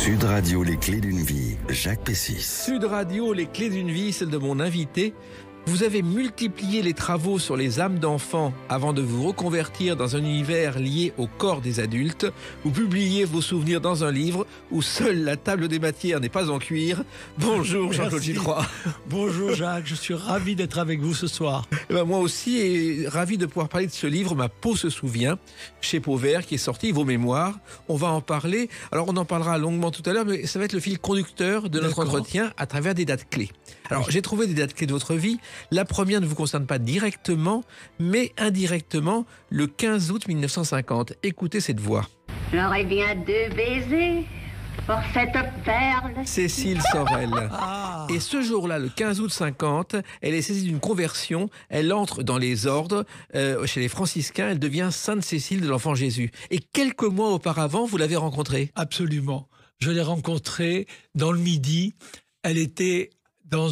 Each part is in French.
Sud Radio, les clés d'une vie, Jacques Pessis. Sud Radio, les clés d'une vie, celle de mon invité. Vous avez multiplié les travaux sur les âmes d'enfants avant de vous reconvertir dans un univers lié au corps des adultes. Vous publiez vos souvenirs dans un livre où seule la table des matières n'est pas en cuir. Bonjour Jean-Claude Gilroy. Bonjour Jacques, je suis ravi d'être avec vous ce soir. Moi aussi, et ravi de pouvoir parler de ce livre, Ma peau se souvient, chez Pauvert, qui est sorti, Vos mémoires. On va en parler. Alors on en parlera longuement tout à l'heure, mais ça va être le fil conducteur de notre entretien à travers des dates clés. Alors j'ai trouvé des dates clés de votre vie. La première ne vous concerne pas directement, mais indirectement, le 15 août 1950. Écoutez cette voix. J'aurais bien deux baisers pour cette perle. Cécile Sorel. Et ce jour-là, le 15 août 50, elle est saisie d'une conversion. Elle entre dans les ordres chez les franciscains. Elle devient Sainte Cécile de l'Enfant Jésus. Et quelques mois auparavant, vous l'avez rencontrée. Absolument. Je l'ai rencontrée dans le Midi. Elle était dans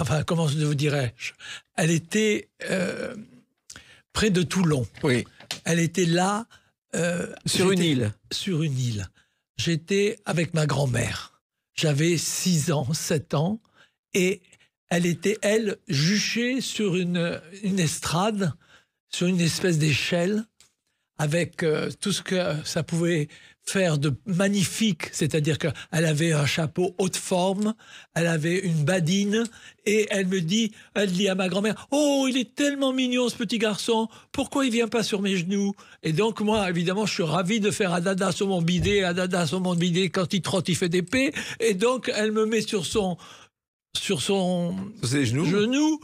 enfin, comment vous dirais-je, elle était près de Toulon. Oui. Elle était là. Sur une île. Sur une île. J'étais avec ma grand-mère. J'avais 6 ans, 7 ans. Et elle était, elle, juchée sur une estrade, sur une espèce d'échelle, avec tout ce que ça pouvait faire de magnifique, c'est-à-dire qu'elle avait un chapeau haute forme, elle avait une badine, et elle dit à ma grand-mère, « Oh, il est tellement mignon ce petit garçon, pourquoi il vient pas sur mes genoux ?» Et donc moi, évidemment, je suis ravi de faire Adada sur mon bidet, Adada sur mon bidet, quand il trotte, il fait des paix, et donc elle me met sur ses genoux,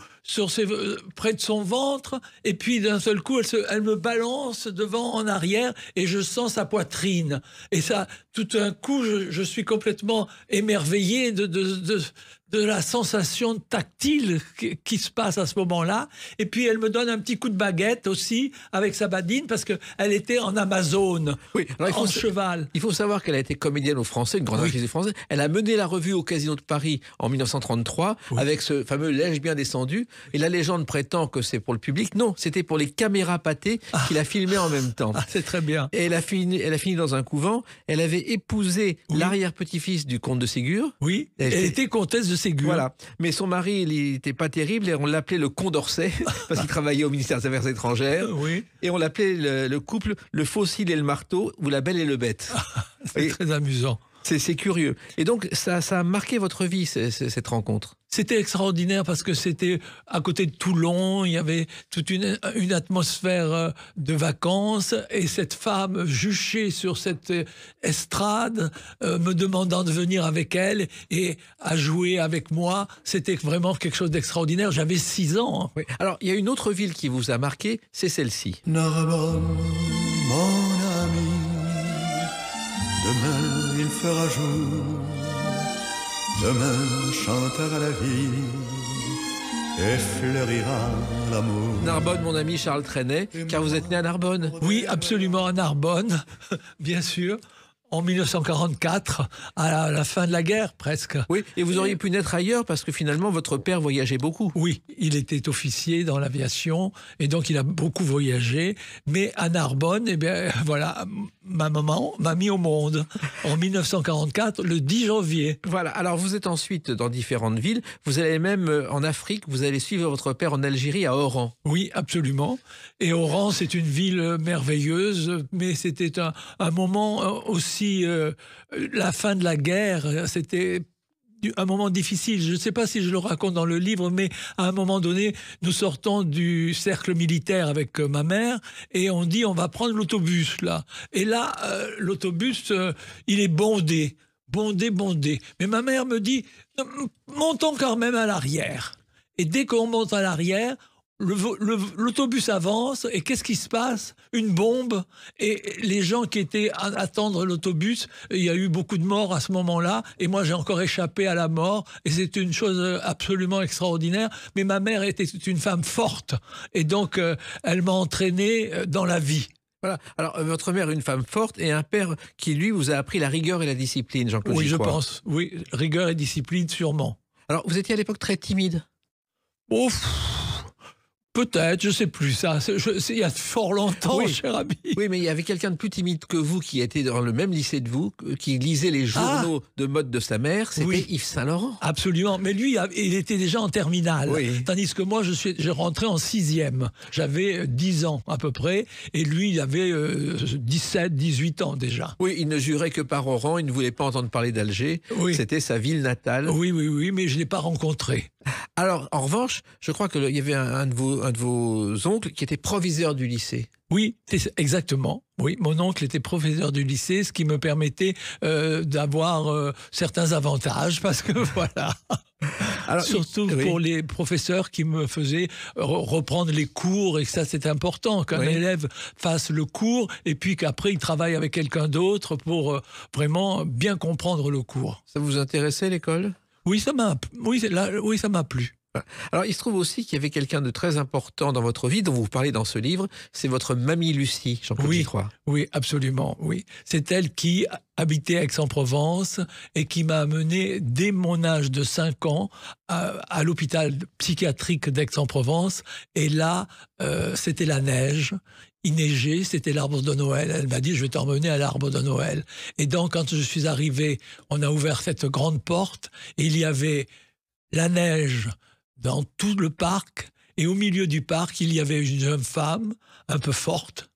près de son ventre, et puis d'un seul coup, elle me balance devant en arrière, et je sens sa poitrine. Et ça, tout d'un coup, je suis complètement émerveillé de la sensation tactile qui se passe à ce moment-là. Et puis elle me donne un petit coup de baguette aussi avec sa badine parce qu'elle était en Amazone, oui, alors en cheval. Il faut savoir qu'elle a été comédienne au Français, une grande actrice française. Elle a mené la revue au Casino de Paris en 1933 avec ce fameux L'ai-je bien descendu. Et la légende prétend que c'est pour le public. Non, c'était pour les caméras pâtées qu'il a filmé en même temps. C'est très bien. Et elle a fini dans un couvent. Elle avait épousé l'arrière-petit-fils du comte de Ségur. Oui, elle était comtesse de Ségur. Voilà. Mais son mari, il n'était pas terrible et on l'appelait le Condorcet parce qu'il travaillait au ministère des Affaires étrangères. Oui. Et on l'appelait le couple le Fossile et le Marteau ou la Belle et le Bête. C'est très amusant. C'est curieux. Et donc, ça a marqué votre vie, cette rencontre. C'était extraordinaire parce que c'était à côté de Toulon, il y avait toute une atmosphère de vacances et cette femme juchée sur cette estrade, me demandant de venir avec elle et à jouer avec moi, c'était vraiment quelque chose d'extraordinaire. J'avais 6 ans. Oui. Alors, il y a une autre ville qui vous a marqué, c'est celle-ci. Narbonne, mon ami, demain il fera jour. Demain chantera la vie et fleurira l'amour. Narbonne, mon ami Charles Trenet, car vous êtes né à Narbonne. Oui, absolument, à Narbonne, bien sûr. En 1944, à la fin de la guerre, presque. Oui, et vous auriez pu naître ailleurs parce que finalement, votre père voyageait beaucoup. Oui, il était officier dans l'aviation et donc il a beaucoup voyagé. Mais à Narbonne, eh bien, voilà, ma maman m'a mis au monde en 1944, le 10 janvier. Voilà, alors vous êtes ensuite dans différentes villes. Vous allez même en Afrique, vous allez suivre votre père en Algérie, à Oran. Oui, absolument. Et Oran, c'est une ville merveilleuse, mais c'était un moment aussi la fin de la guerre, c'était un moment difficile. Je ne sais pas si je le raconte dans le livre, mais à un moment donné, nous sortons du cercle militaire avec ma mère et on dit on va prendre l'autobus là. Et là, l'autobus, il est bondé. Mais ma mère me dit montons quand même à l'arrière. Et dès qu'on monte à l'arrière, l'autobus avance et qu'est-ce qui se passe? Une bombe et les gens qui étaient à attendre l'autobus, il y a eu beaucoup de morts à ce moment-là et moi j'ai encore échappé à la mort et c'est une chose absolument extraordinaire. Mais ma mère était une femme forte et donc elle m'a entraîné dans la vie. Voilà. Alors, votre mère est une femme forte et un père qui, lui, vous a appris la rigueur et la discipline, Jean-Claude Oui, Gilroy. je pense. Oui, rigueur et discipline, sûrement. Alors, vous étiez à l'époque très timide. Ouf. Peut-être, je ne sais plus ça. Il y a fort longtemps, Oui. cher ami. Oui, mais il y avait quelqu'un de plus timide que vous qui était dans le même lycée de vous, qui lisait les journaux de mode de sa mère, c'était Oui. Yves Saint-Laurent. Absolument. Mais lui, il était déjà en terminale. Oui. Tandis que moi, j'ai rentré en 6e. J'avais 10 ans à peu près. Et lui, il avait 17, 18 ans déjà. Oui, il ne jurait que par Oran, il ne voulait pas entendre parler d'Alger. Oui. C'était sa ville natale. Oui, mais je ne l'ai pas rencontré. Alors, en revanche, je crois qu'il y avait un de vos oncles qui était proviseur du lycée. Oui, exactement. Oui, mon oncle était professeur du lycée, ce qui me permettait d'avoir certains avantages, parce que voilà. Alors, Surtout oui. pour les professeurs qui me faisaient reprendre les cours, et que ça c'est important, qu'un Oui. élève fasse le cours, et puis qu'après il travaille avec quelqu'un d'autre pour vraiment bien comprendre le cours. Ça vous intéressait, l'école? Oui, ça m'a plu. Alors, il se trouve aussi qu'il y avait quelqu'un de très important dans votre vie, dont vous parlez dans ce livre, c'est votre mamie Lucie, Jean-Claude Gitroy. Oui, absolument, oui. C'est elle qui habitait Aix-en-Provence et qui m'a amené dès mon âge de 5 ans à l'hôpital psychiatrique d'Aix-en-Provence. Et là, c'était la neige. Il neigeait, c'était l'arbre de Noël. Elle m'a dit, je vais t'emmener à l'arbre de Noël. Et donc, quand je suis arrivé, on a ouvert cette grande porte et il y avait la neige dans tout le parc, et au milieu du parc, il y avait une jeune femme, un peu forte,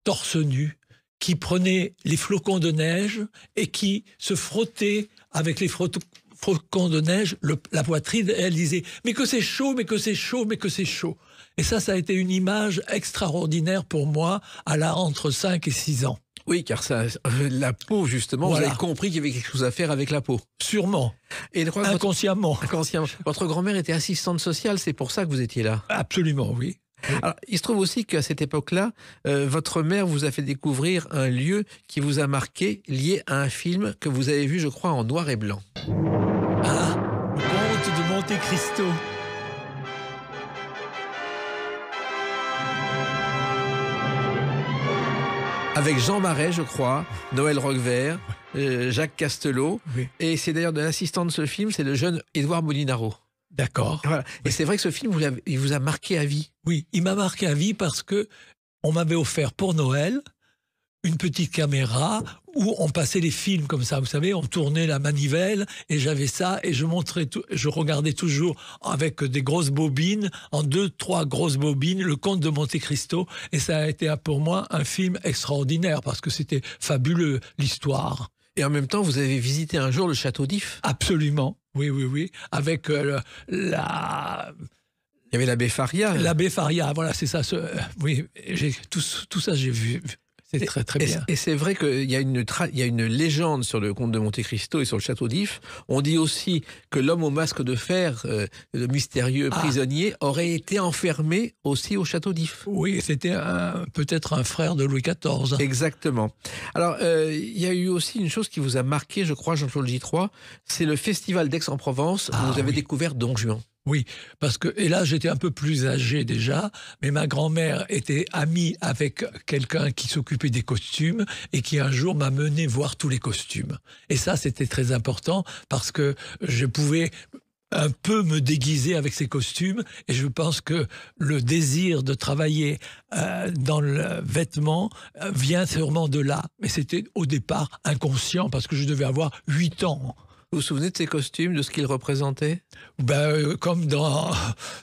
torse nu, qui prenait les flocons de neige et qui se frottait avec les flocons de neige la poitrine, et elle disait « mais que c'est chaud, mais que c'est chaud, mais que c'est chaud ». Et ça a été une image extraordinaire pour moi, entre 5 et 6 ans. Oui, car ça, la peau, justement, Voilà. vous avez compris qu'il y avait quelque chose à faire avec la peau. Sûrement, Et je crois que inconsciemment. inconsciemment, votre grand-mère était assistante sociale, c'est pour ça que vous étiez là. Absolument, oui. Alors, il se trouve aussi qu'à cette époque-là, votre mère vous a fait découvrir un lieu qui vous a marqué, lié à un film que vous avez vu, je crois, en noir et blanc. Ah, le comte de Monte Cristo. Avec Jean Marais, je crois, Noël Roquevert, Jacques Castelot. Oui. Et c'est d'ailleurs de l'assistant de ce film, c'est le jeune Édouard Molinaro. D'accord. Voilà. Et c'est vrai que ce film, il vous a marqué à vie. Oui, il m'a marqué à vie parce que on m'avait offert pour Noël une petite caméra où on passait les films comme ça, vous savez, on tournait la manivelle et j'avais ça et je regardais toujours avec des grosses bobines, en 2-3 grosses bobines, le Comte de Monte Cristo, et ça a été pour moi un film extraordinaire parce que c'était fabuleux, l'histoire. Et en même temps, vous avez visité un jour le château d'If. Absolument, oui, avec Il y avait l'abbé Faria. l'abbé Faria, voilà, c'est ça. Oui, tout ça j'ai vu. C'est très très bien. Et c'est vrai qu'il y a une légende sur le comte de Monte Cristo et sur le château d'If. On dit aussi que l'homme au masque de fer, le mystérieux prisonnier, aurait été enfermé aussi au château d'If. Oui, c'était peut-être un frère de Louis XIV. Exactement. Alors, il y a eu aussi une chose qui vous a marqué, je crois, Jean-Claude Gitroy, c'est le festival d'Aix-en-Provence où vous avez découvert Don Juan. Oui, parce que, et là j'étais un peu plus âgé déjà, mais ma grand-mère était amie avec quelqu'un qui s'occupait des costumes et qui un jour m'a mené voir tous les costumes. Et ça c'était très important parce que je pouvais un peu me déguiser avec ces costumes et je pense que le désir de travailler dans le vêtement vient sûrement de là. Mais c'était au départ inconscient parce que je devais avoir 8 ans. Vous vous souvenez de ces costumes, de ce qu'ils représentaient? Comme dans...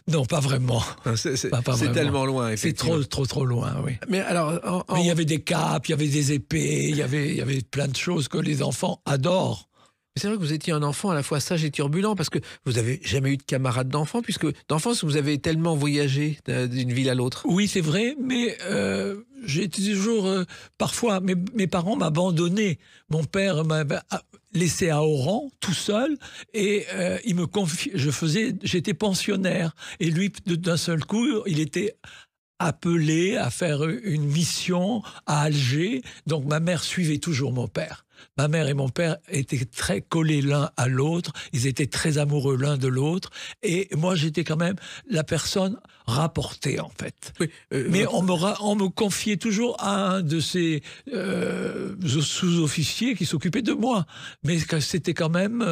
Non, pas vraiment. C'est Pas vraiment. tellement loin, C'est effectivement. trop loin, oui. Mais alors, Mais il y avait des capes, il y avait des épées, il y avait plein de choses que les enfants adorent. c'est vrai que vous étiez un enfant à la fois sage et turbulent, parce que vous n'avez jamais eu de camarades d'enfance, puisque d'enfance, vous avez tellement voyagé d'une ville à l'autre. Oui, c'est vrai, mais j'ai toujours... parfois, mes parents m'abandonnaient. Mon père m'avait laissé à Oran, tout seul, et il me confiait... J'étais pensionnaire. Et lui, d'un seul coup, il était appelé à faire une mission à Alger. Donc ma mère suivait toujours mon père. Ma mère et mon père étaient très collés l'un à l'autre, ils étaient très amoureux l'un de l'autre, et moi j'étais quand même la personne rapportée en fait. Oui, mais on me confiait toujours à un de ces sous-officiers qui s'occupait de moi, mais c'était quand même...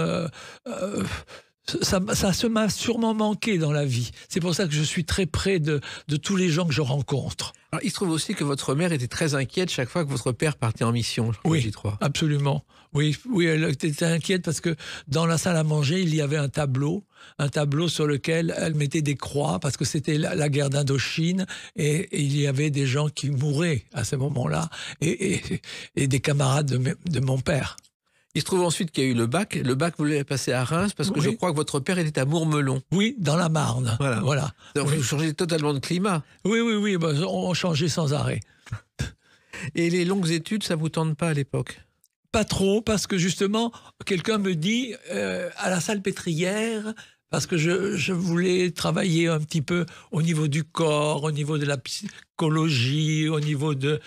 Ça m'a sûrement manqué dans la vie. C'est pour ça que je suis très près de tous les gens que je rencontre. Alors, il se trouve aussi que votre mère était très inquiète chaque fois que votre père partait en mission. Oui, absolument. Oui, elle était inquiète parce que dans la salle à manger, il y avait un tableau sur lequel elle mettait des croix parce que c'était la guerre d'Indochine et il y avait des gens qui mouraient à ce moment-là et des camarades de mon père. Il se trouve ensuite qu'il y a eu le bac. Le bac, vous l'avez passé à Reims parce que je crois que votre père était à Mourmelon. Oui, dans la Marne. Voilà. Donc vous changez totalement de climat. Oui, on changeait sans arrêt. Et les longues études, ça vous tente pas à l'époque? Pas trop, parce que justement, quelqu'un me dit à la Salpêtrière, parce que je voulais travailler un petit peu au niveau du corps, au niveau de la psychologie, au niveau de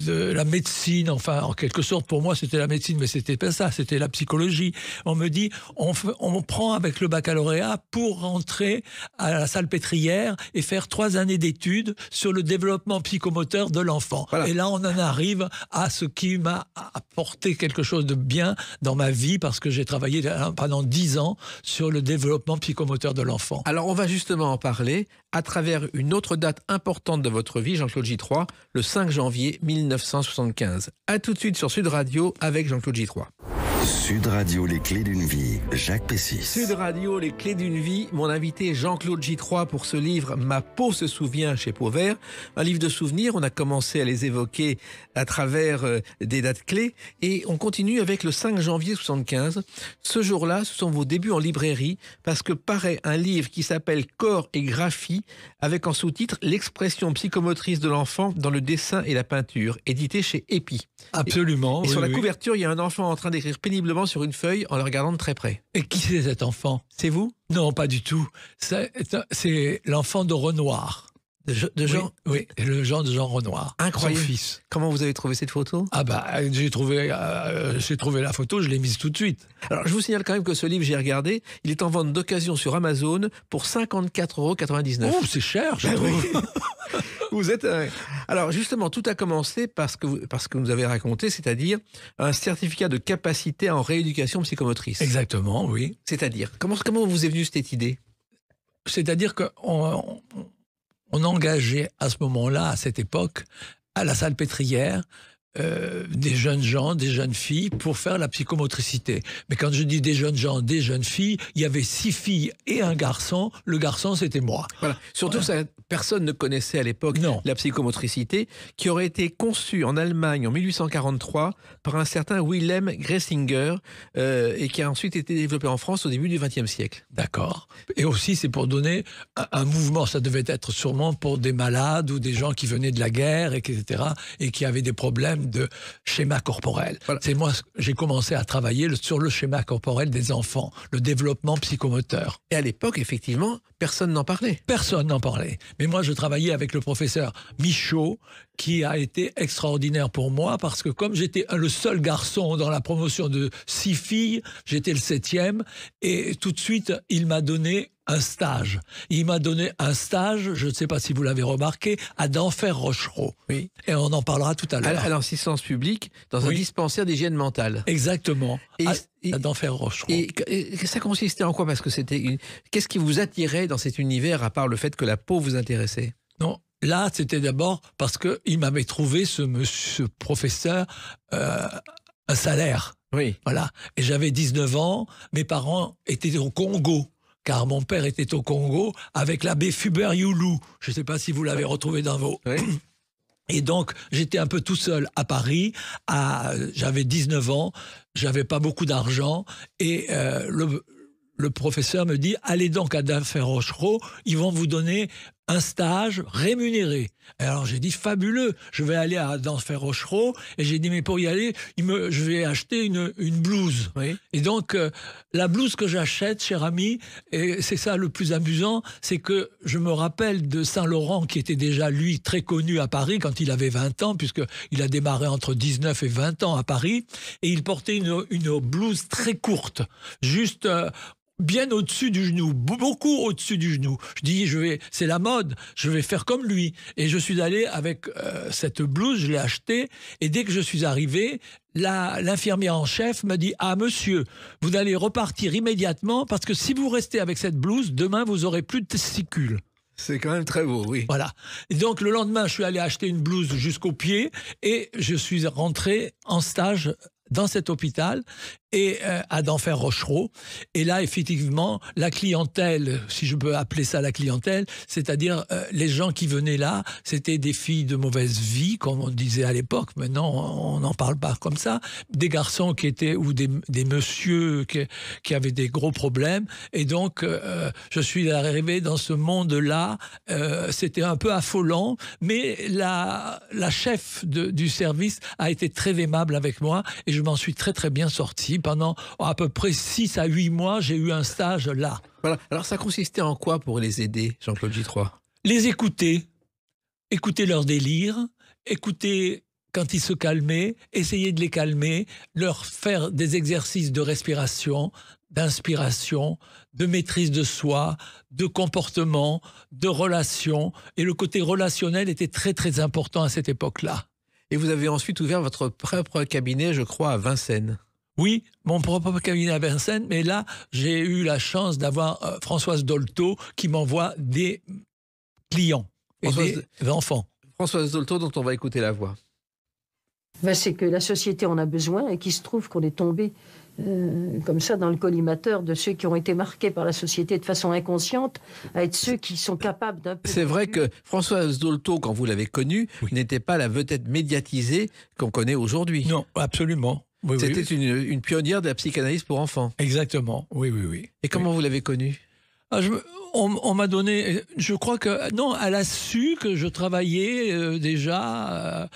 la médecine. Enfin, en quelque sorte, pour moi, c'était la médecine, mais c'était pas ça, c'était la psychologie. On me dit, on prend avec le baccalauréat pour rentrer à la Salpêtrière et faire 3 années d'études sur le développement psychomoteur de l'enfant. Voilà. Et là, on en arrive à ce qui m'a apporté quelque chose de bien dans ma vie, parce que j'ai travaillé pendant 10 ans sur le développement psychomoteur de l'enfant. Alors, on va justement en parler à travers une autre date importante de votre vie, Jean-Claude J3, le 5 janvier 1975. A tout de suite sur Sud Radio avec Jean-Claude J3. Sud Radio, les clés d'une vie, Jacques Pessis. Sud Radio, les clés d'une vie, mon invité Jean-Claude J3 pour ce livre « Ma peau se souvient » chez Pauvert. Un livre de souvenirs, on a commencé à les évoquer à travers des dates clés et on continue avec le 5 janvier 75. Ce jour-là, ce sont vos débuts en librairie parce que paraît un livre qui s'appelle « Corps et graphie » avec en sous-titre « L'expression psychomotrice de l'enfant dans le dessin et la peinture » édité chez Epi. Absolument. Et sur la couverture, il y a un enfant en train d'écrire péniblement sur une feuille en le regardant de très près. Et qui c'est cet enfant? C'est vous? Non, pas du tout. C'est l'enfant de Renoir. De Jean? Oui, le Jean de Jean Renoir. Incroyable. Son fils. Comment vous avez trouvé cette photo? Ah bah, j'ai trouvé la photo, je l'ai mise tout de suite. Alors, je vous signale quand même que ce livre, j'ai regardé, il est en vente d'occasion sur Amazon pour 54,99 €. Oh, c'est cher, je trouve. Vous êtes... Alors, justement, tout a commencé parce que vous nous avez raconté, c'est-à-dire un certificat de capacité en rééducation psychomotrice. Exactement, oui. C'est-à-dire, comment vous est venue cette idée? C'est-à-dire qu'on engageait à ce moment-là, à cette époque, à la Salpêtrière, des jeunes gens, des jeunes filles pour faire la psychomotricité. Mais quand je dis des jeunes gens, des jeunes filles, il y avait 6 filles et un garçon. Le garçon, c'était moi. Voilà. Surtout, voilà. Personne ne connaissait à l'époque la psychomotricité, qui aurait été conçue en Allemagne en 1843 par un certain Wilhelm Gressinger et qui a ensuite été développée en France au début du XXe siècle. D'accord. Et aussi, c'est pour donner un mouvement. Ça devait être sûrement pour des malades ou des gens qui venaient de la guerre, etc. et qui avaient des problèmes de schéma corporel. Voilà. C'est moi, j'ai commencé à travailler sur le schéma corporel des enfants, le développement psychomoteur. Et à l'époque, effectivement, personne n'en parlait. Personne n'en parlait. Mais moi, je travaillais avec le professeur Michaud, qui a été extraordinaire pour moi, parce que comme j'étais le seul garçon dans la promotion de 6 filles, j'étais le 7e, et tout de suite, il m'a donné un stage. Il m'a donné un stage, je ne sais pas si vous l'avez remarqué, à Denfert Rochereau. Oui. Et on en parlera tout à l'heure. À l'assistance publique, dans un dispensaire d'hygiène mentale. Exactement. À Denfert Rochereau. Et ça consistait en quoi? Parce que qu'est-ce qui vous attirait dans cet univers, à part le fait que la peau vous intéressait? Non. Là, c'était d'abord parce qu'il m'avait trouvé, ce professeur, un salaire. Oui. Voilà. Et j'avais 19 ans, mes parents étaient au Congo. Car mon père était au Congo avec l'abbé Fubert Youlou. Je ne sais pas si vous l'avez retrouvé dans vos... Oui. Et donc, j'étais un peu tout seul à Paris. J'avais 19 ans, j'avais pas beaucoup d'argent. Et le professeur me dit, allez donc à Denfert Rochereau, ils vont vous donner un stage rémunéré. Alors j'ai dit, fabuleux, je vais aller à Denfert Rochereau. Et j'ai dit, mais pour y aller, je vais acheter une blouse. Oui. Et donc, la blouse que j'achète, cher ami, et c'est ça le plus amusant, c'est que je me rappelle de Saint-Laurent, qui était déjà, lui, très connu à Paris quand il avait 20 ans, puisqu'il a démarré entre 19 et 20 ans à Paris. Et il portait une blouse très courte, juste... bien au-dessus du genou, beaucoup au-dessus du genou. Je dis, c'est la mode, je vais faire comme lui. Et je suis allé avec cette blouse, je l'ai achetée, et dès que je suis arrivé, l'infirmière en chef m'a dit « Ah, monsieur, vous allez repartir immédiatement parce que si vous restez avec cette blouse, demain, vous aurez plus de testicules. » C'est quand même très beau, oui. Voilà. Et donc, le lendemain, je suis allé acheter une blouse jusqu'au pied et je suis rentré en stage dans cet hôpital et à d'Enfer Rochereau. Et là, effectivement, la clientèle, si je peux appeler ça la clientèle, c'est-à-dire les gens qui venaient là, c'était des filles de mauvaise vie, comme on disait à l'époque. Maintenant, on n'en parle pas comme ça. Des garçons qui étaient, ou des messieurs qui avaient des gros problèmes. Et donc, je suis arrivé dans ce monde-là. C'était un peu affolant, mais la chef du service a été très aimable avec moi et je m'en suis très très bien sorti. Pendant à peu près 6 à 8 mois, j'ai eu un stage là. Voilà. Alors ça consistait en quoi pour les aider, Jean-Claude Gitroy? Les écouter leur délire, écouter quand ils se calmaient, essayer de les calmer, leur faire des exercices de respiration, d'inspiration, de maîtrise de soi, de comportement, de relation. Et le côté relationnel était très très important à cette époque-là. Et vous avez ensuite ouvert votre propre cabinet, je crois, à Vincennes. Oui, mon propre cabinet à Vincennes, mais là, j'ai eu la chance d'avoir Françoise Dolto qui m'envoie des clients et des enfants. Françoise Dolto, dont on va écouter la voix. Ben, c'est que la société en a besoin et qu'il se trouve qu'on est tombé comme ça dans le collimateur de ceux qui ont été marqués par la société de façon inconsciente à être ceux qui sont capables d'un peu... C'est vrai que Françoise Dolto, quand vous l'avez connue, n'était pas la vedette médiatisée qu'on connaît aujourd'hui. Non, absolument. Oui, C'était une pionnière de la psychanalyse pour enfants. Exactement, oui. Et comment vous l'avez connue? On m'a donné, je crois que, non, elle a su que je travaillait déjà,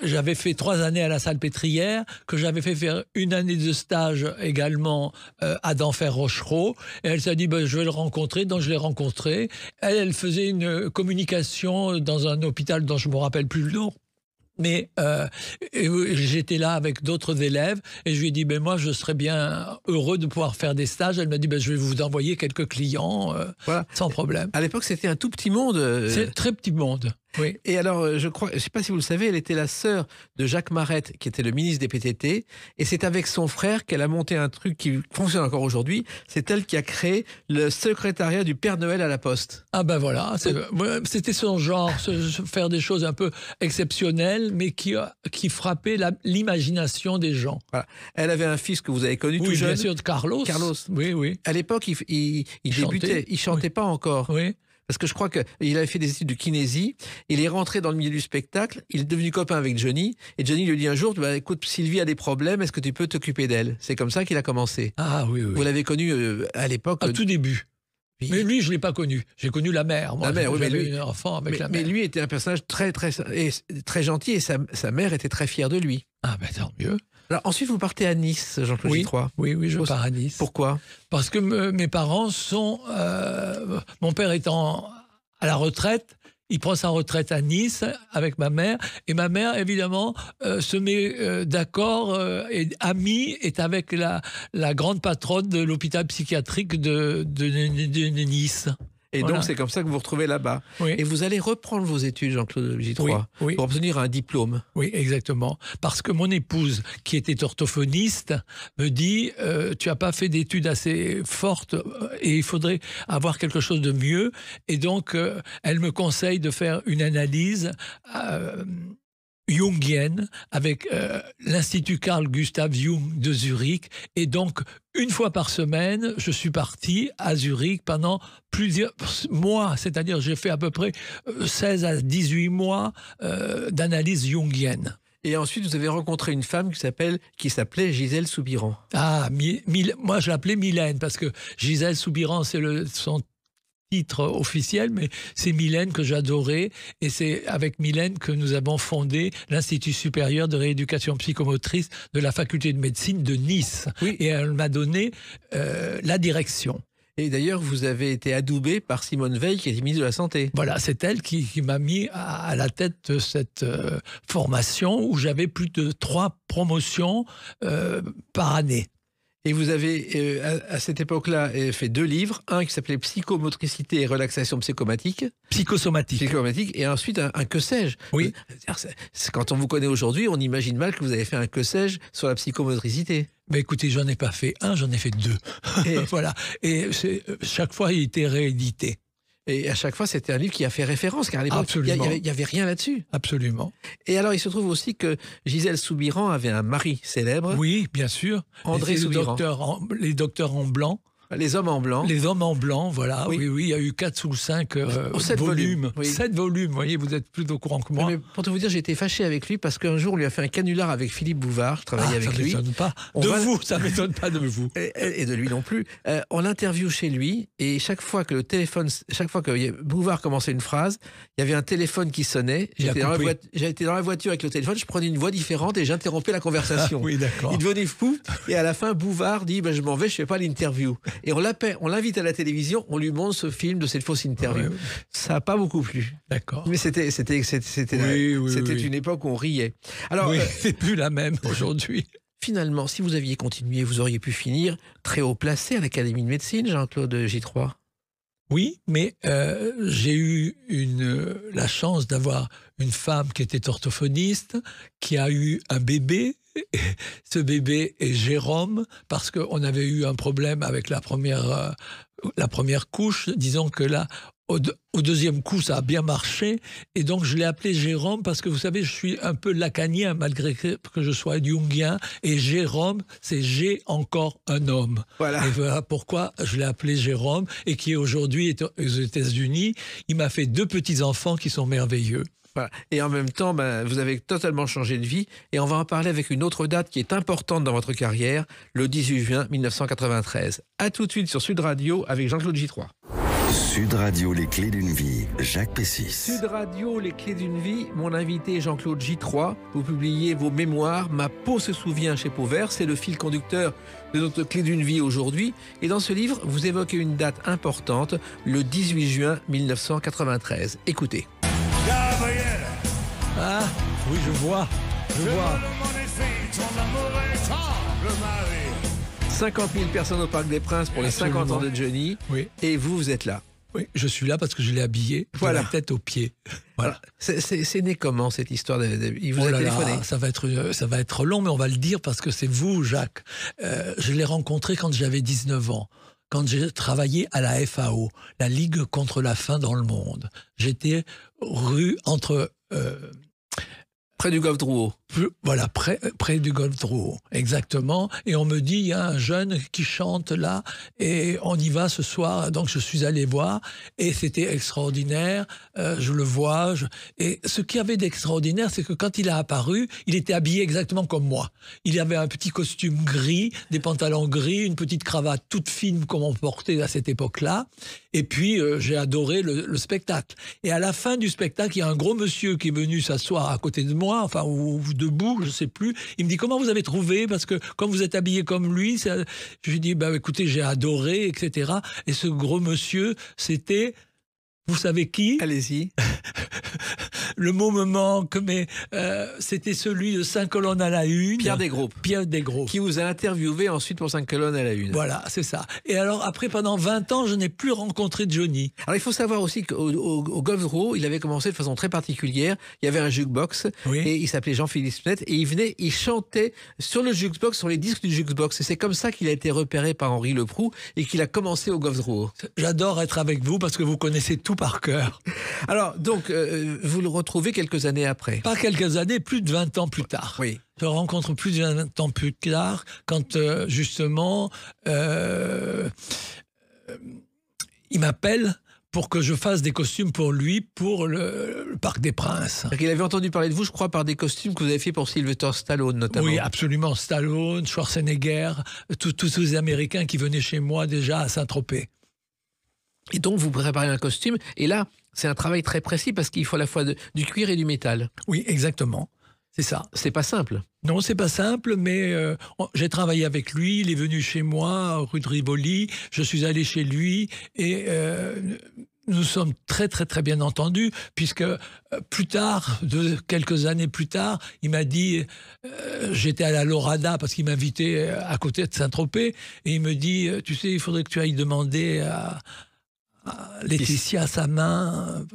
j'avais fait 3 années à la Salpêtrière, que j'avais fait faire 1 année de stage également à d'Enfer Rochereau, et elle s'est dit, je vais le rencontrer, donc je l'ai rencontré. Elle faisait une communication dans un hôpital dont je ne me rappelle plus le nom. Mais j'étais là avec d'autres élèves et je lui ai dit, moi, je serais bien heureux de pouvoir faire des stages. Elle m'a dit, je vais vous envoyer quelques clients voilà. Sans problème. À l'époque, c'était un tout petit monde. C'est un très petit monde. Oui. Et alors, je ne sais pas si vous le savez, elle était la sœur de Jacques Marette, qui était le ministre des PTT. Et c'est avec son frère qu'elle a monté un truc qui fonctionne encore aujourd'hui. C'est elle qui a créé le secrétariat du Père Noël à la Poste. Ah ben voilà, c'était son genre, faire des choses un peu exceptionnelles, mais qui frappaient l'imagination des gens. Voilà. Elle avait un fils que vous avez connu tout jeune. Bien sûr, de Carlos. Oui. À l'époque, il débutait, il chantait pas encore. Oui. Parce que je crois qu'il avait fait des études de kinésie, il est rentré dans le milieu du spectacle, il est devenu copain avec Johnny, et Johnny lui dit un jour, écoute, Sylvie a des problèmes, est-ce que tu peux t'occuper d'elle? C'est comme ça qu'il a commencé. Ah oui. Vous l'avez connu à l'époque? À tout début. Oui. Mais lui, je ne l'ai pas connu. J'ai connu la mère. Moi, la mère, oui, eu un enfant avec la mère. Mais lui était un personnage très gentil, et sa mère était très fière de lui. Ah ben tant mieux. Alors ensuite, vous partez à Nice, Jean-Claude Gitroy. Oui, je pars à Nice. Pourquoi? Parce que mes parents sont... mon père étant à la retraite, il prend sa retraite à Nice avec ma mère. Et ma mère, évidemment, se met d'accord et amie est avec la grande patronne de l'hôpital psychiatrique de Nice. Et voilà. Donc, c'est comme ça que vous vous retrouvez là-bas. Oui. Et vous allez reprendre vos études, Jean-Claude Gitroy, pour obtenir un diplôme. Oui, exactement. Parce que mon épouse, qui était orthophoniste, me dit tu n'as pas fait d'études assez fortes et il faudrait avoir quelque chose de mieux. Et donc, elle me conseille de faire une analyse jungienne avec l'Institut Carl Gustav Jung de Zurich. Et donc, 1 fois par semaine, je suis parti à Zurich pendant plusieurs mois. C'est-à-dire, j'ai fait à peu près 16 à 18 mois d'analyse jungienne. Et ensuite, vous avez rencontré une femme qui s'appelait Gisèle Soubiran. Ah, moi, je l'appelais Mylène, parce que Gisèle Soubiran, c'est son titre officiel, mais c'est Mylène que j'adorais, et c'est avec Mylène que nous avons fondé l'Institut supérieur de rééducation psychomotrice de la faculté de médecine de Nice. Oui. Et elle m'a donné la direction. Et d'ailleurs, vous avez été adoubé par Simone Veil, qui était ministre de la Santé. Voilà, c'est elle qui m'a mis à la tête de cette formation où j'avais plus de 3 promotions par année. Et vous avez, à cette époque-là, fait 2 livres. Un qui s'appelait Psychomotricité et relaxation psychomatique. Psychosomatique. Et ensuite, un que sais-je. Oui. Quand on vous connaît aujourd'hui, on imagine mal que vous avez fait un que sais-je sur la psychomotricité. Mais écoutez, j'en ai pas fait un, j'en ai fait 2. Et, voilà. Et chaque fois, il était réédité. et à chaque fois, c'était un livre qui a fait référence, car à l'époque, il n'y avait rien là-dessus. Absolument. Et alors, il se trouve aussi que Gisèle Soubiran avait un mari célèbre. Oui, bien sûr. André Soubiran. Les docteurs en blanc. Les hommes en blanc. Les hommes en blanc, voilà. Oui. Oui, il y a eu 4 ou 5 7 volumes. Oui. 7 volumes, vous voyez, vous êtes plus au courant que moi. Mais pour tout vous dire, j'ai été fâché avec lui parce qu'un jour, on lui a fait un canular avec Philippe Bouvard. Je travaillais avec lui. Ça ne m'étonne pas. Ça ne m'étonne pas de vous. Et de lui non plus. On l'interview chez lui et chaque fois que Bouvard commençait une phrase, il y avait un téléphone qui sonnait. J'étais dans la voiture avec le téléphone, je prenais une voix différente et j'interrompais la conversation. Ah, oui, d'accord. Il devenait fou et à la fin, Bouvard dit je m'en vais, je fais pas l'interview. Et on l'invite à la télévision, on lui montre ce film de cette fausse interview. Oui. Ça n'a pas beaucoup plu. D'accord. Mais c'était une époque où on riait. Alors, c'est plus la même aujourd'hui. Finalement, si vous aviez continué, vous auriez pu finir très haut placé à l'Académie de médecine, Jean-Claude J3. Oui, mais j'ai eu la chance d'avoir une femme qui était orthophoniste, qui a eu un bébé. Ce bébé est Jérôme, parce qu'on avait eu un problème avec la première couche. Disons que là, au deuxième coup, ça a bien marché. Et donc, je l'ai appelé Jérôme parce que, vous savez, je suis un peu lacanien, malgré que je sois jungien. Et Jérôme, c'est j'ai encore un homme. Voilà. Et voilà pourquoi je l'ai appelé Jérôme et qui aujourd'hui est aux États-Unis. Il m'a fait 2 petits-enfants qui sont merveilleux. Voilà. Et en même temps, vous avez totalement changé de vie. Et on va en parler avec une autre date qui est importante dans votre carrière, le 18 juin 1993. A tout de suite sur Sud Radio avec Jean-Claude J3. Sud Radio, les clés d'une vie, Jacques Pessis. Sud Radio, les clés d'une vie, mon invité Jean-Claude J3. Vous publiez vos mémoires, Ma peau se souvient chez Pauvert. C'est le fil conducteur de notre clé d'une vie aujourd'hui. Et dans ce livre, vous évoquez une date importante, le 18 juin 1993. Écoutez. Gabriel, Ah, oui, je vois. 50 000 personnes au Parc des Princes pour les 50 ans de Johnny. Oui. Et vous êtes là. Oui, je suis là parce que je l'ai habillé de la tête aux pieds. Voilà. C'est né comment cette histoire Il vous a téléphoné? Ça va être long, mais on va le dire parce que c'est vous, Jacques. Je l'ai rencontré quand j'avais 19 ans. Quand j'ai travaillé à la FAO, la Ligue contre la faim dans le monde. J'étais entre... Près du golfe Drouot. Voilà, près du golfe Drouot, exactement. Et on me dit, il y a un jeune qui chante là, et on y va ce soir. Donc je suis allé voir, et c'était extraordinaire. Je le vois. Et ce qu'il y avait d'extraordinaire, c'est que quand il a apparu, il était habillé exactement comme moi. Il avait un petit costume gris, des pantalons gris, une petite cravate toute fine comme on portait à cette époque-là. Et puis, j'ai adoré le spectacle. Et à la fin du spectacle, il y a un gros monsieur qui est venu s'asseoir à côté de moi, enfin, ou debout, je ne sais plus. Il me dit, comment vous avez trouvé? Parce que comme vous êtes habillé comme lui, je lui dis, écoutez, j'ai adoré, etc. Et ce gros monsieur, c'était... Vous savez qui? Allez-y. Le mot me manque, mais c'était celui de 5 colonnes à la une. Pierre Desgros. Qui vous a interviewé ensuite pour 5 colonnes à la une. Voilà, c'est ça. Et alors, après, pendant 20 ans, je n'ai plus rencontré Johnny. Alors, il faut savoir aussi qu'au Golf Drouot, il avait commencé de façon très particulière. Il y avait un jukebox, et il s'appelait Jean-Philippe Smet, et il chantait sur le jukebox, sur les disques du jukebox. Et c'est comme ça qu'il a été repéré par Henri Leproux et qu'il a commencé au Golf Drouot. J'adore être avec vous parce que vous connaissez tout par cœur. Alors, donc, vous le retrouvez quelques années après. Pas quelques années, plus de 20 ans plus tard. Oui. Je le rencontre plus de 20 ans plus tard, quand justement, il m'appelle pour que je fasse des costumes pour lui, pour le Parc des Princes. Il avait entendu parler de vous, je crois, par des costumes que vous avez fait pour Sylvester Stallone, notamment. Oui, absolument. Stallone, Schwarzenegger, tous ces Américains qui venaient chez moi déjà à Saint-Tropez. Et donc, vous préparez un costume, et là, c'est un travail très précis parce qu'il faut à la fois du cuir et du métal. Oui, exactement. C'est ça. C'est pas simple. Non, c'est pas simple, mais j'ai travaillé avec lui. Il est venu chez moi, rue de Rivoli. Je suis allé chez lui et nous sommes très très très bien entendus, puisque plus tard, quelques années plus tard, il m'a dit, j'étais à la Lorada parce qu'il m'invitait à côté de Saint-Tropez, et il me dit, tu sais, il faudrait que tu ailles demander à Laetitia sa main.